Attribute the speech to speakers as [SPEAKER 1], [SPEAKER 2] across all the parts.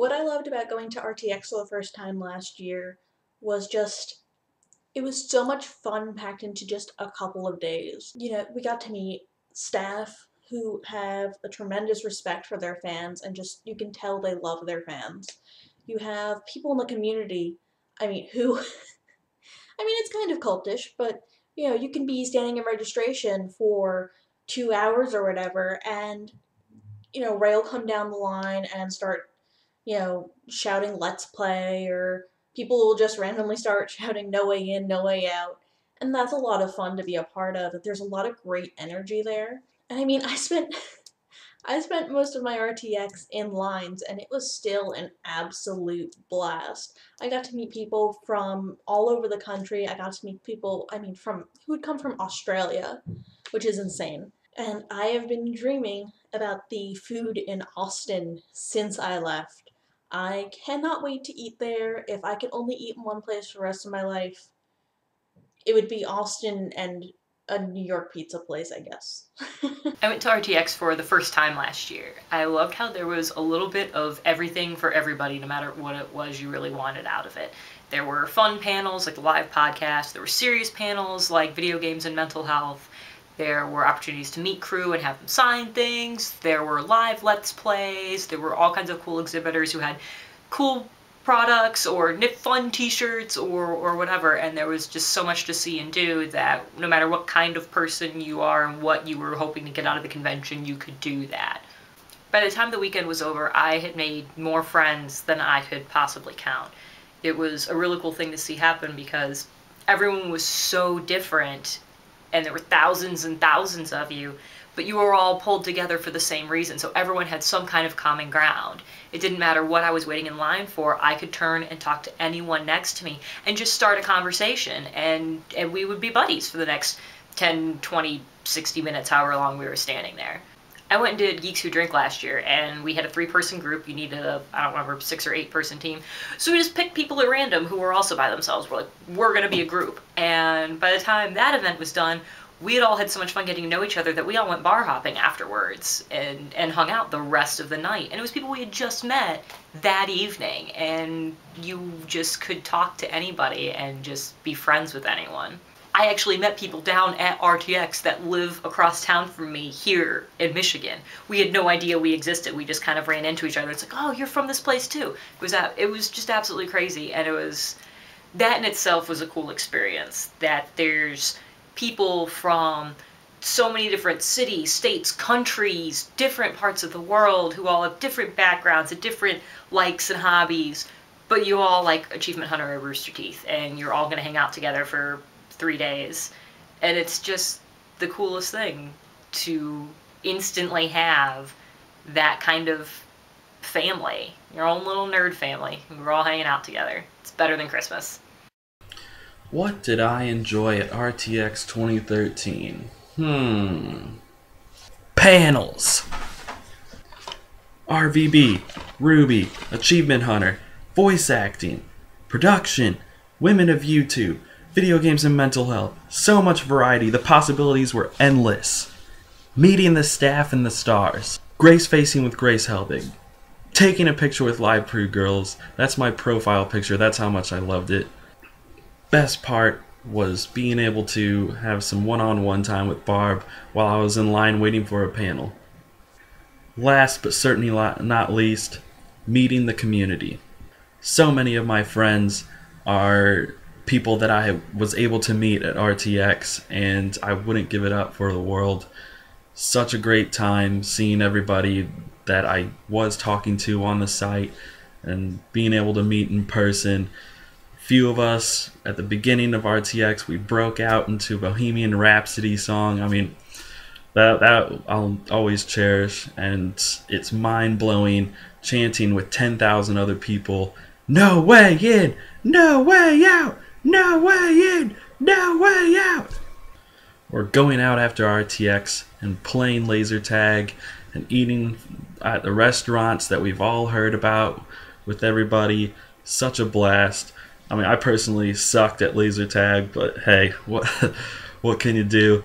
[SPEAKER 1] What I loved about going to RTX for the first time last year was just, it was so much fun packed into just a couple of days. You know, we got to meet staff who have a tremendous respect for their fans and just, you can tell they love their fans. You have people in the community, who, it's kind of cultish, but, you can be standing in registration for 2 hours or whatever, and, Ray will come down the line and start shouting "Let's play," or people will just randomly start shouting "No way in, no way out." And that's a lot of fun to be a part of. There's a lot of great energy there. And I spent I spent most of my RTX in lines, and it was still an absolute blast. I got to meet people from all over the country. I got to meet people, from who would come from Australia, which is insane. And I have been dreaming about the food in Austin since I left. I cannot wait to eat there. If I could only eat in one place for the rest of my life, it would be Austin and a New York pizza place, I guess.
[SPEAKER 2] I went to RTX for the first time last year. I loved how there was a little bit of everything for everybody, no matter what it was you really wanted out of it. There were fun panels like the live podcast, there were serious panels like video games and mental health, there were opportunities to meet crew and have them sign things, there were live Let's Plays, there were all kinds of cool exhibitors who had cool products or knit fun t-shirts or whatever, and there was just so much to see and do that no matter what kind of person you are and what you were hoping to get out of the convention, you could do that. By the time the weekend was over, I had made more friends than I could possibly count. It was a really cool thing to see happen because everyone was so different and there were thousands and thousands of you, but you were all pulled together for the same reason, so everyone had some kind of common ground. It didn't matter what I was waiting in line for, I could turn and talk to anyone next to me and just start a conversation, and we would be buddies for the next 10, 20, 60 minutes, however long we were standing there. I went and did Geeks Who Drink last year, and we had a 3-person group. You needed a, I don't remember, 6 or 8-person team. So we just picked people at random who were also by themselves. We're like, we're gonna be a group. And by the time that event was done, we had all had so much fun getting to know each other that we all went bar hopping afterwards and hung out the rest of the night. And it was people we had just met that evening, and you just could talk to anybody and just be friends with anyone. I actually met people down at RTX that live across town from me here in Michigan. We had no idea we existed. We just kind of ran into each other. It's like, oh, you're from this place too. It was just absolutely crazy, and that in itself was a cool experience, that there's people from so many different cities, states, countries, different parts of the world who all have different backgrounds and different likes and hobbies, but you all like Achievement Hunter or Rooster Teeth, and you're all going to hang out together for 3 days. And it's just the coolest thing to instantly have that kind of family, your own little nerd family. We're all hanging out together. It's better than Christmas.
[SPEAKER 3] What did I enjoy at RTX 2013? Panels! RVB, Ruby, Achievement Hunter, voice acting, production, women of YouTube, video games and mental health. So much variety, the possibilities were endless. Meeting the staff and the stars. Grace facing with Grace Helbig. Taking a picture with LillyBugLove. That's my profile picture, that's how much I loved it. Best part was being able to have some one-on-one time with Barb while I was in line waiting for a panel. Last but certainly not least, meeting the community. So many of my friends are people that I was able to meet at RTX, and I wouldn't give it up for the world. Such a great time seeing everybody that I was talking to on the site and being able to meet in person. Few of us at the beginning of RTX, we broke out into Bohemian Rhapsody song. That I'll always cherish, and it's mind-blowing chanting with 10,000 other people, "No way in, no way out, no way in, no way out!" Or going out after RTX and playing laser tag and eating at the restaurants that we've all heard about with everybody. Such a blast. I personally sucked at laser tag, but hey, what can you do?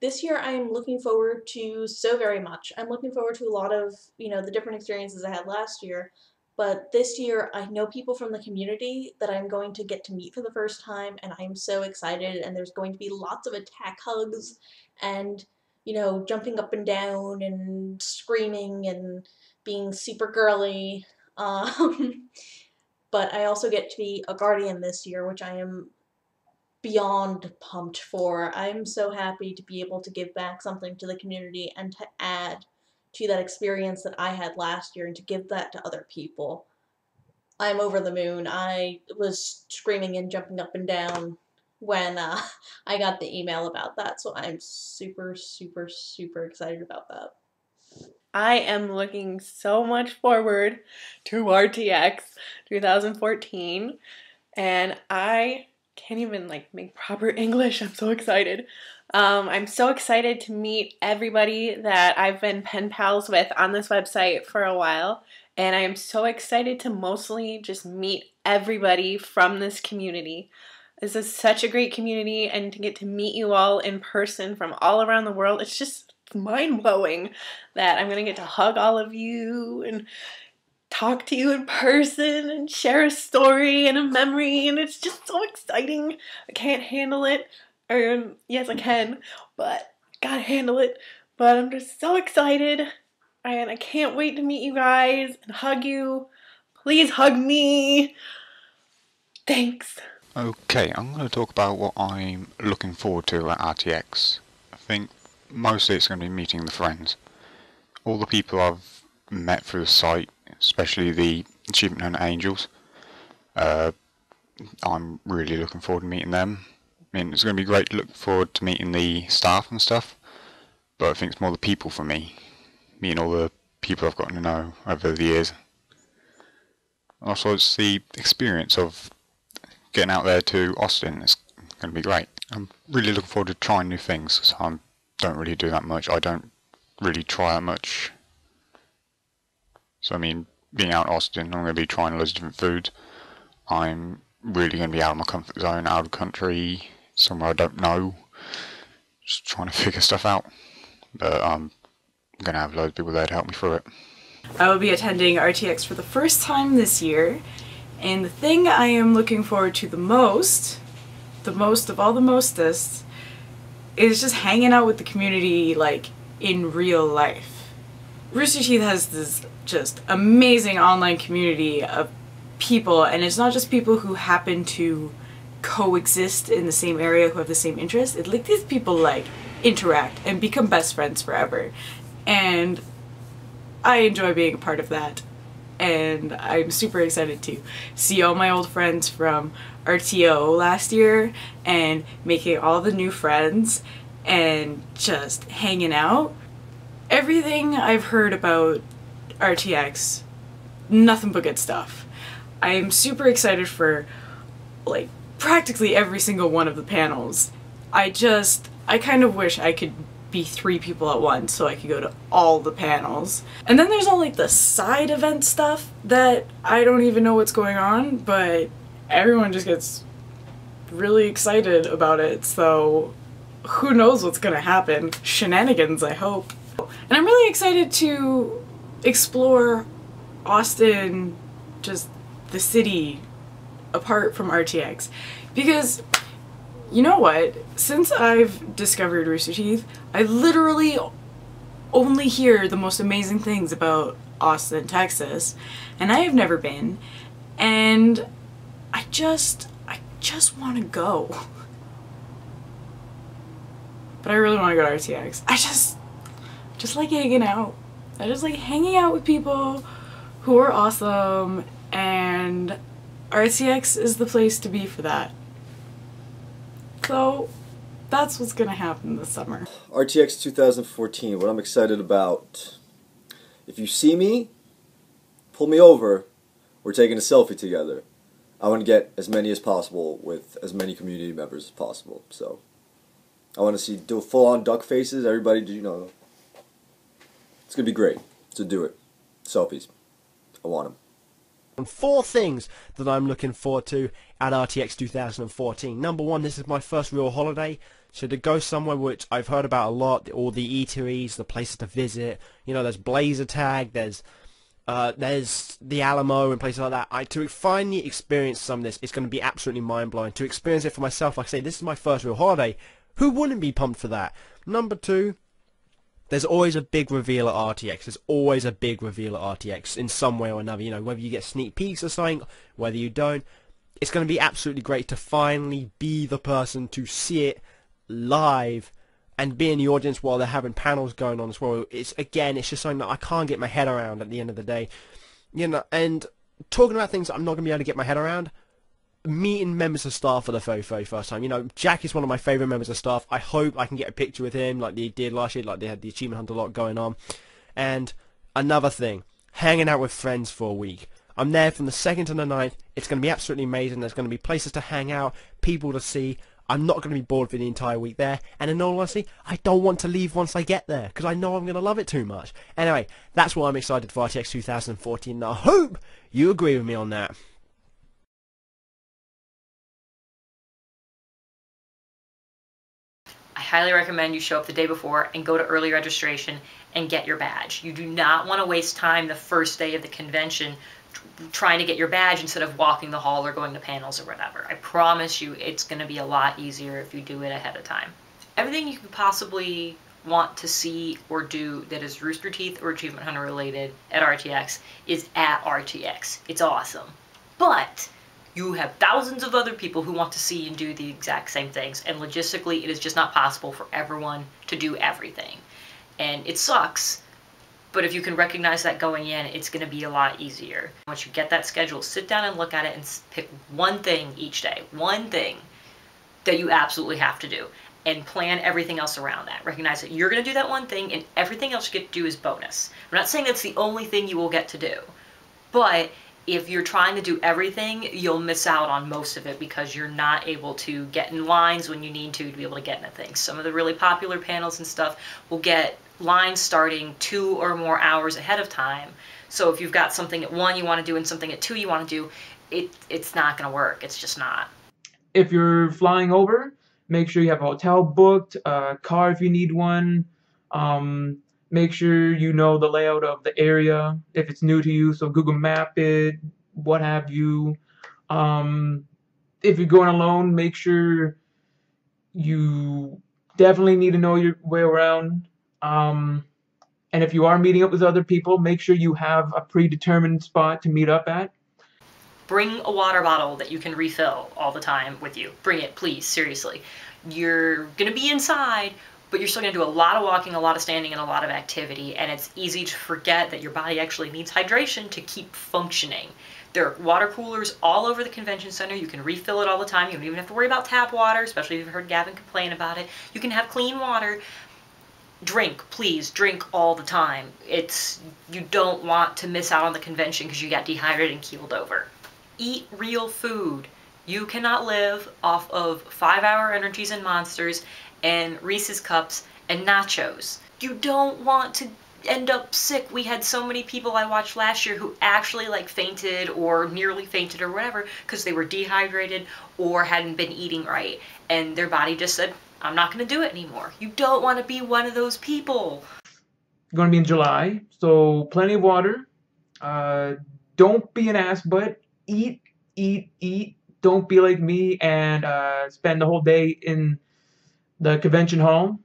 [SPEAKER 1] this year I'm looking forward to so very much. I'm looking forward to a lot of, the different experiences I had last year. But this year, I know people from the community that I'm going to get to meet for the first time, and I'm so excited. And there's going to be lots of attack hugs and, jumping up and down and screaming and being super girly. Um, but I also get to be a guardian this year, which I am beyond pumped for. I'm so happy to be able to give back something to the community and to add to that experience that I had last year and to give that to other people. I'm over the moon. I was screaming and jumping up and down when I got the email about that, so I'm super, super, super excited about that.
[SPEAKER 4] I am looking so much forward to RTX 2014, and I can't even make proper English. I'm so excited. I'm so excited to meet everybody that I've been pen pals with on this website for a while, and I am so excited to mostly just meet everybody from this community. This is such a great community, and to get to meet you all in person from all around the world, it's just mind-blowing that I'm going to get to hug all of you and talk to you in person and share a story and a memory, and it's just so exciting. I can't handle it. Yes, I can, but gotta handle it. But I'm just so excited, and I can't wait to meet you guys and hug you. Please hug me. Thanks.
[SPEAKER 5] Okay, I'm going to talk about what I'm looking forward to at RTX. I think mostly it's going to be meeting the friends. All the people I've met through the site, especially the Achievement Hunter Angels, I'm really looking forward to meeting them. I mean, it's going to be great to look forward to meeting the staff and stuff, but I think it's more the people for me, meeting all the people I've gotten to know over the years. Also, it's the experience of getting out there to Austin. It's going to be great. I'm really looking forward to trying new things, because I don't really do that much. I don't really try that much. So, I mean, being out in Austin, I'm going to be trying loads of different foods. I'm really going to be out of my comfort zone, out of the country, somewhere I don't know, just trying to figure stuff out. But I'm going to have loads of people there to help me through it.
[SPEAKER 6] I will be attending RTX for the first time this year, and the thing I am looking forward to the most of all the mostest, is just hanging out with the community in real life. Rooster Teeth has this just amazing online community of people, and it's not just people who happen to coexist in the same area who have the same interests. It's these people interact and become best friends forever, and I enjoy being a part of that, and I'm super excited to see all my old friends from RTO last year and making all the new friends and just hanging out. Everything I've heard about RTX, nothing but good stuff. I'm super excited for practically every single one of the panels. I kind of wish I could be 3 people at once so I could go to all the panels. And then there's all the side event stuff that I don't even know what's going on, but everyone just gets really excited about it, so who knows what's gonna happen. Shenanigans, I hope. And I'm really excited to explore Austin, just the city, apart from RTX, because you know what? Since I've discovered Rooster Teeth, I literally only hear the most amazing things about Austin, Texas, and I have never been, and I just want to go. But I really want to go to RTX. I just like hanging out. I just like hanging out with people who are awesome, and RTX is the place to be for that. So that's what's gonna happen this summer.
[SPEAKER 7] RTX 2014, what I'm excited about. If you see me, pull me over, we're taking a selfie together. I want to get as many as possible with as many community members as possible. So I want to do full-on duck faces, everybody, it's gonna be great. So do it. Selfies. I want them.
[SPEAKER 8] 4 things that I'm looking forward to at RTX 2014. Number 1, this is my first real holiday, So to go somewhere which I've heard about a lot, all the eateries, the places to visit, you know, there's Blazer Tag, there's the Alamo and places like that. To finally experience some of this, it's going to be absolutely mind-blowing. To experience it for myself, like I say, this is my first real holiday. Who wouldn't be pumped for that? Number two, there's always a big reveal at RTX. There's always a big reveal at RTX in some way or another. You know, whether you get sneak peeks or something, whether you don't. It's going to be absolutely great to finally be the person to see it live and be in the audience while they're having panels going on as well. It's just something that I can't get my head around at the end of the day. You know, and talking about things that I'm not going to be able to get my head around, meeting members of staff for the very, very first time. You know, Jack is one of my favourite members of staff. I hope I can get a picture with him like they did last year, like they had the Achievement Hunter lot going on. And another thing, hanging out with friends for a week. I'm there from the 2nd to the 9th. It's going to be absolutely amazing. There's going to be places to hang out, people to see. I'm not going to be bored for the entire week there. And in all honesty, I don't want to leave once I get there, because I know I'm going to love it too much. Anyway, that's why I'm excited for RTX 2014, and I hope you agree with me on that.
[SPEAKER 2] I highly recommend you show up the day before and go to early registration and get your badge. You do not want to waste time the first day of the convention trying to get your badge instead of walking the hall or going to panels or whatever. I promise you it's going to be a lot easier if you do it ahead of time. Everything you could possibly want to see or do that is Rooster Teeth or Achievement Hunter related at RTX is at RTX. It's awesome. But you have thousands of other people who want to see and do the exact same things, and logistically it is just not possible for everyone to do everything. And it sucks, but if you can recognize that going in, it's going to be a lot easier. Once you get that schedule, sit down and look at it and pick one thing each day, one thing that you absolutely have to do, and plan everything else around that. Recognize that you're going to do that one thing, and everything else you get to do is bonus. I'm not saying that's the only thing you will get to do, but if you're trying to do everything, you'll miss out on most of it because you're not able to get in lines when you need to be able to get into things. Some of the really popular panels and stuff will get lines starting 2 or more hours ahead of time. So if you've got something at 1 you want to do and something at 2 you want to do, it's not going to work. It's just not.
[SPEAKER 9] If you're flying over, make sure you have a hotel booked, a car if you need one. Make sure you know the layout of the area if it's new to you, so Google Map it, what have you. If you're going alone, make sure you definitely need to know your way around. And if you are meeting up with other people, make sure you have a predetermined spot to meet up at.
[SPEAKER 2] Bring a water bottle that you can refill all the time with you. Bring it, please, seriously. You're going to be inside, but you're still going to do a lot of walking, a lot of standing, and a lot of activity, and it's easy to forget that your body actually needs hydration to keep functioning. There are water coolers all over the convention center. You can refill it all the time. You don't even have to worry about tap water, especially if you've heard Gavin complain about it. You can have clean water. Drink, please, drink all the time. You don't want to miss out on the convention because you got dehydrated and keeled over. Eat real food. You cannot live off of 5-hour energies and monsters and Reese's Cups and nachos. You don't want to end up sick. We had so many people I watched last year who actually fainted or nearly fainted or whatever because they were dehydrated or hadn't been eating right, and their body just said, I'm not going to do it anymore. You don't want to be one of those people.
[SPEAKER 9] It's going to be in July, so plenty of water. Don't be an ass butt. Eat, eat, eat. Don't be like me and spend the whole day in the convention hall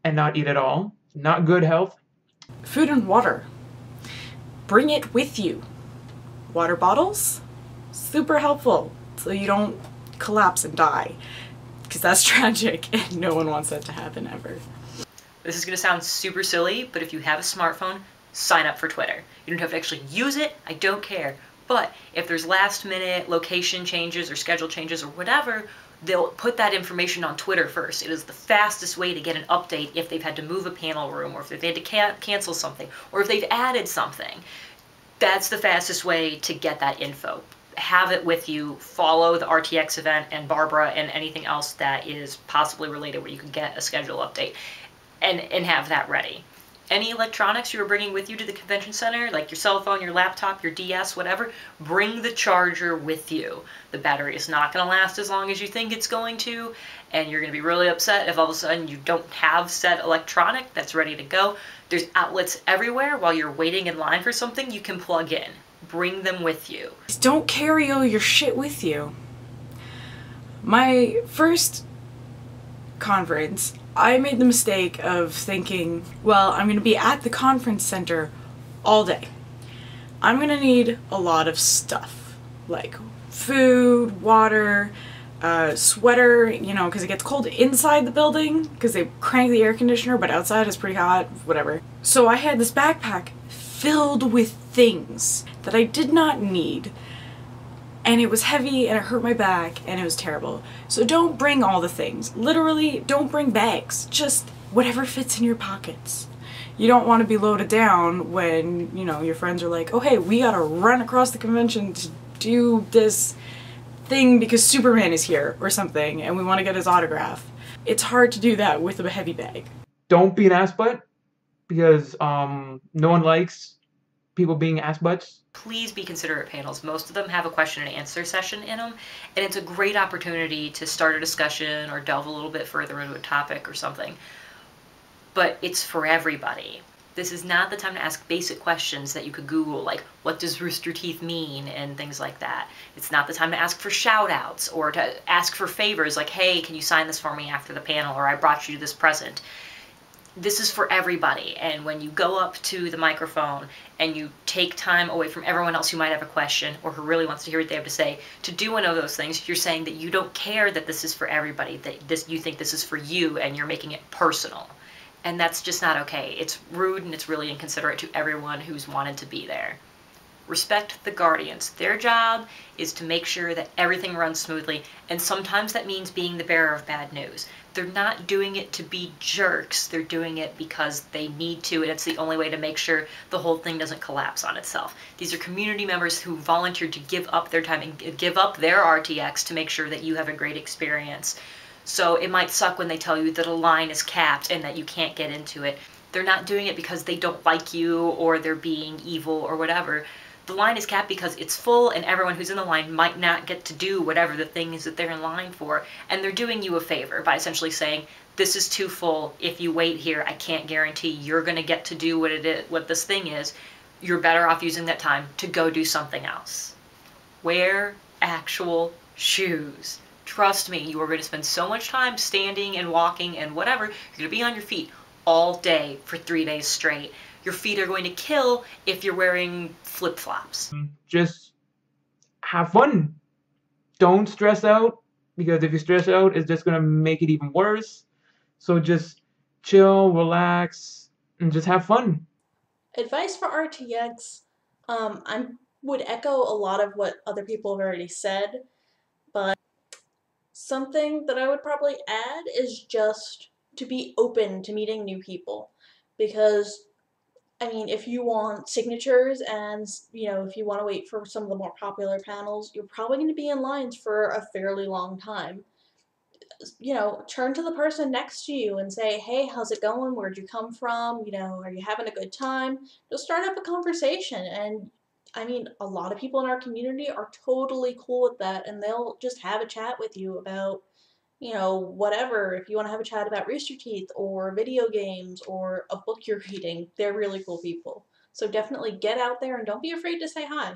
[SPEAKER 9] and not eat at all. Not good health.
[SPEAKER 6] Food and water. Bring it with you. Water bottles, super helpful so you don't collapse and die, because that's tragic and no one wants that to happen ever.
[SPEAKER 2] This is going to sound super silly, but if you have a smartphone, sign up for Twitter. You don't have to actually use it, I don't care. But if there's last minute location changes or schedule changes or whatever, they'll put that information on Twitter first. It is the fastest way to get an update if they've had to move a panel room or if they've had to cancel something or if they've added something. That's the fastest way to get that info. Have it with you, follow the RTX event and Barbara and anything else that is possibly related where you can get a schedule update and have that ready. Any electronics you are bringing with you to the convention center, like your cell phone, your laptop, your DS, whatever, bring the charger with you. The battery is not going to last as long as you think it's going to, and you're going to be really upset if all of a sudden you don't have said electronic that's ready to go. There's outlets everywhere. While you're waiting in line for something, you can plug in. Bring them with you.
[SPEAKER 6] Don't carry all your shit with you. My first conference, I made the mistake of thinking, well, I'm going to be at the conference center all day. I'm going to need a lot of stuff, like food, water, sweater, you know, because it gets cold inside the building because they crank the air conditioner, but outside it's pretty hot, whatever. So I had this backpack filled with things that I did not need, and it was heavy and it hurt my back and it was terrible. So don't bring all the things. Literally, don't bring bags. Just whatever fits in your pockets. You don't want to be loaded down when, you know, your friends are like, oh hey, we gotta run across the convention to do this thing because Superman is here or something and we want to get his autograph. It's hard to do that with a heavy bag.
[SPEAKER 9] Don't be an ass butt, because no one likes people being ass butts.
[SPEAKER 2] Please be considerate panels. Most of them have a question and answer session in them, and it's a great opportunity to start a discussion or delve a little bit further into a topic or something. But it's for everybody. This is not the time to ask basic questions that you could Google, like, what does Rooster Teeth mean, and things like that. It's not the time to ask for shout-outs, or to ask for favors, like, hey, can you sign this for me after the panel, or I brought you this present. This is for everybody, and when you go up to the microphone and you take time away from everyone else who might have a question or who really wants to hear what they have to say to do one of those things, you're saying that you don't care that this is for everybody, that you think this is for you, and you're making it personal. And that's just not okay. It's rude and it's really inconsiderate to everyone who's wanted to be there. Respect the guardians. Their job is to make sure that everything runs smoothly, and sometimes that means being the bearer of bad news. They're not doing it to be jerks. They're doing it because they need to, and it's the only way to make sure the whole thing doesn't collapse on itself. These are community members who volunteered to give up their time and give up their RTX to make sure that you have a great experience. So it might suck when they tell you that a line is capped and that you can't get into it. They're not doing it because they don't like you or they're being evil or whatever. The line is capped because it's full and everyone who's in the line might not get to do whatever the thing is that they're in line for. And they're doing you a favor by essentially saying, this is too full. If you wait here, I can't guarantee you're going to get to do what this thing is. You're better off using that time to go do something else. Wear actual shoes. Trust me, you are going to spend so much time standing and walking and whatever. You're going to be on your feet all day for 3 days straight. Your feet are going to kill if you're wearing flip-flops.
[SPEAKER 9] Just have fun. Don't stress out, because if you stress out, it's just going to make it even worse. So just chill, relax, and just have fun.
[SPEAKER 1] Advice for RTX, I would echo a lot of what other people have already said, but something that I would probably add is just to be open to meeting new people. Because, I mean, if you want signatures and, you know, if you want to wait for some of the more popular panels, you're probably going to be in lines for a fairly long time. You know, turn to the person next to you and say, hey, how's it going? Where'd you come from? You know, are you having a good time? Just start up a conversation. And I mean, a lot of people in our community are totally cool with that, and they'll just have a chat with you about, you know, whatever. If you want to have a chat about Rooster Teeth or video games or a book you're reading, they're really cool people. So definitely get out there and don't be afraid to say hi.